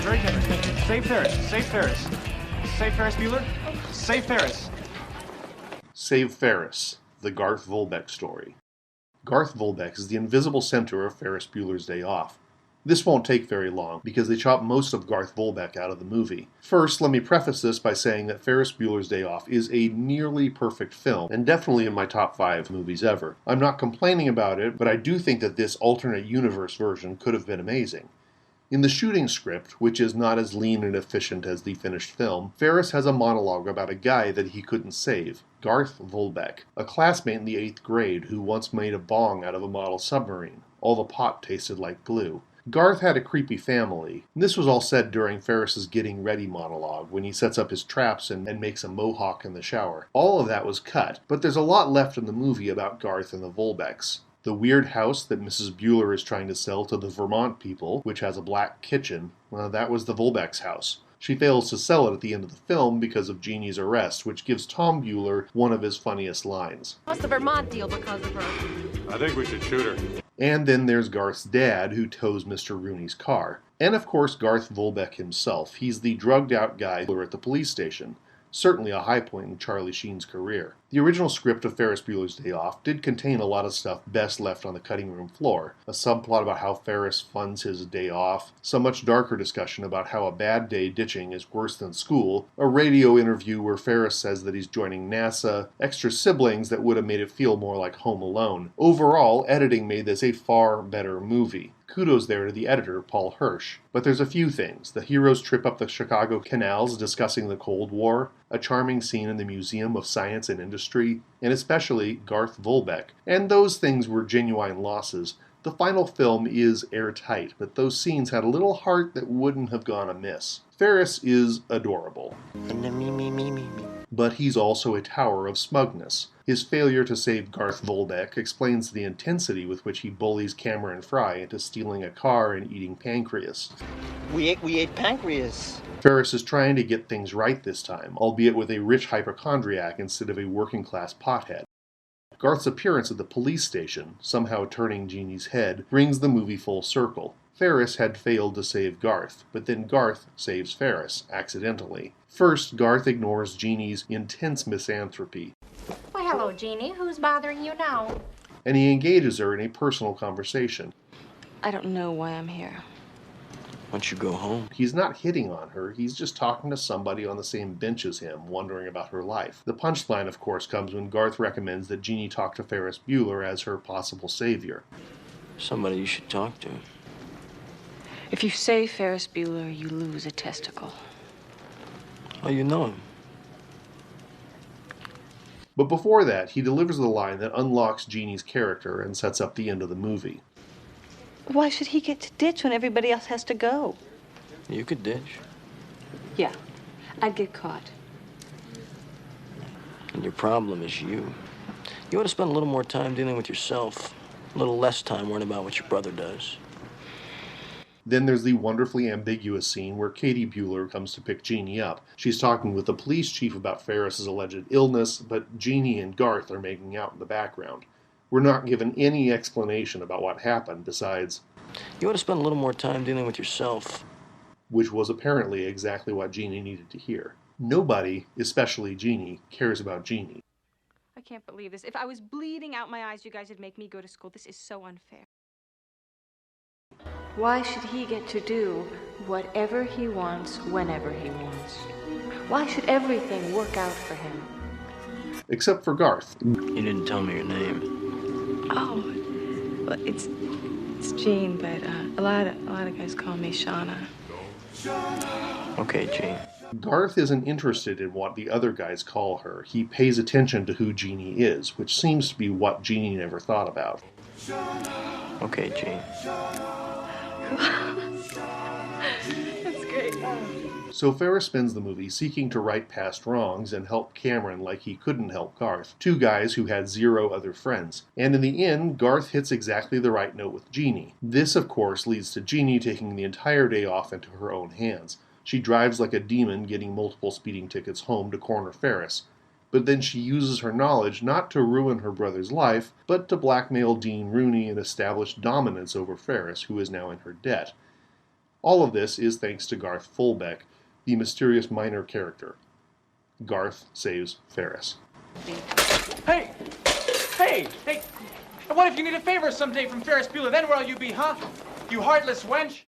very tender. Save Ferris. Save Ferris. Save Ferris Bueller. Save Ferris. Save Ferris, the Garth Volbeck story. Garth Volbeck is the invisible center of Ferris Bueller's Day Off. This won't take very long, because they chop most of Garth Volbeck out of the movie. First, let me preface this by saying that Ferris Bueller's Day Off is a nearly perfect film, and definitely in my top 5 movies ever. I'm not complaining about it, but I do think that this alternate universe version could have been amazing. In the shooting script, which is not as lean and efficient as the finished film, Ferris has a monologue about a guy that he couldn't save, Garth Volbeck, a classmate in the 8th grade who once made a bong out of a model submarine. All the pot tasted like glue. Garth had a creepy family. This was all said during Ferris's getting ready monologue, when he sets up his traps and makes a mohawk in the shower. All of that was cut, but there's a lot left in the movie about Garth and the Volbecks. The weird house that Mrs. Bueller is trying to sell to the Vermont people, which has a black kitchen, that was the Volbeck's house. She fails to sell it at the end of the film because of Jeannie's arrest, which gives Tom Bueller one of his funniest lines. What's the Vermont deal because of her? I think we should shoot her. And then there's Garth's dad, who tows Mr. Rooney's car. And of course Garth Volbeck himself. He's the drugged out guy at the police station. Certainly a high point in Charlie Sheen's career. The original script of Ferris Bueller's Day Off did contain a lot of stuff best left on the cutting room floor. A subplot about how Ferris funds his day off, some much darker discussion about how a bad day ditching is worse than school, a radio interview where Ferris says that he's joining NASA, extra siblings that would have made it feel more like Home Alone. Overall, editing made this a far better movie. Kudos there to the editor, Paul Hirsch. But there's a few things. The heroes trip up the Chicago canals discussing the Cold War, a charming scene in the Museum of Science and Industry, and especially Garth Volbeck. And those things were genuine losses. The final film is airtight, but those scenes had a little heart that wouldn't have gone amiss. Ferris is adorable. But he's also a tower of smugness. His failure to save Garth Volbeck explains the intensity with which he bullies Cameron Fry into stealing a car and eating pancreas. We ate pancreas. Ferris is trying to get things right this time, albeit with a rich hypochondriac instead of a working-class pothead. Garth's appearance at the police station, somehow turning Jeannie's head, brings the movie full circle. Ferris had failed to save Garth, but then Garth saves Ferris, accidentally. First, Garth ignores Jeannie's intense misanthropy. Why, hello, Jeannie. Who's bothering you now? And he engages her in a personal conversation. I don't know why I'm here. Why don't you go home? He's not hitting on her, he's just talking to somebody on the same bench as him, wondering about her life. The punchline, of course, comes when Garth recommends that Jeannie talk to Ferris Bueller as her possible savior. Somebody you should talk to. If you save Ferris Bueller, you lose a testicle. Oh, you know him. But before that, he delivers the line that unlocks Jeannie's character and sets up the end of the movie. Why should he get to ditch when everybody else has to go? You could ditch. Yeah, I'd get caught. And your problem is you. You ought to spend a little more time dealing with yourself. A little less time worrying about what your brother does. Then there's the wonderfully ambiguous scene where Katie Bueller comes to pick Jeannie up. She's talking with the police chief about Ferris's alleged illness, but Jeannie and Garth are making out in the background. We're not given any explanation about what happened besides, You ought to spend a little more time dealing with yourself. which was apparently exactly what Jeannie needed to hear. Nobody, especially Jeannie, cares about Jeannie. I can't believe this. If I was bleeding out my eyes, you guys would make me go to school. This is so unfair. Why should he get to do whatever he wants whenever he wants? Why should everything work out for him? Except for Garth. You didn't tell me your name. Oh, well, it's Jean, but a lot of guys call me Shauna. Okay, Jean. Garth isn't interested in what the other guys call her. He pays attention to who Jeannie is, which seems to be what Jeannie never thought about. Okay, Jean. That's great. So Ferris spends the movie seeking to right past wrongs and help Cameron like he couldn't help Garth, two guys who had zero other friends. And in the end, Garth hits exactly the right note with Jeannie. This, of course, leads to Jeannie taking the entire day off into her own hands. She drives like a demon, getting multiple speeding tickets home to corner Ferris. But then she uses her knowledge not to ruin her brother's life, but to blackmail Dean Rooney and establish dominance over Ferris, who is now in her debt. All of this is thanks to Garth Volbeck, the mysterious minor character. Garth saves Ferris. Hey! Hey! Hey! What if you need a favor someday from Ferris Bueller? Then where'll you be, huh? You heartless wench!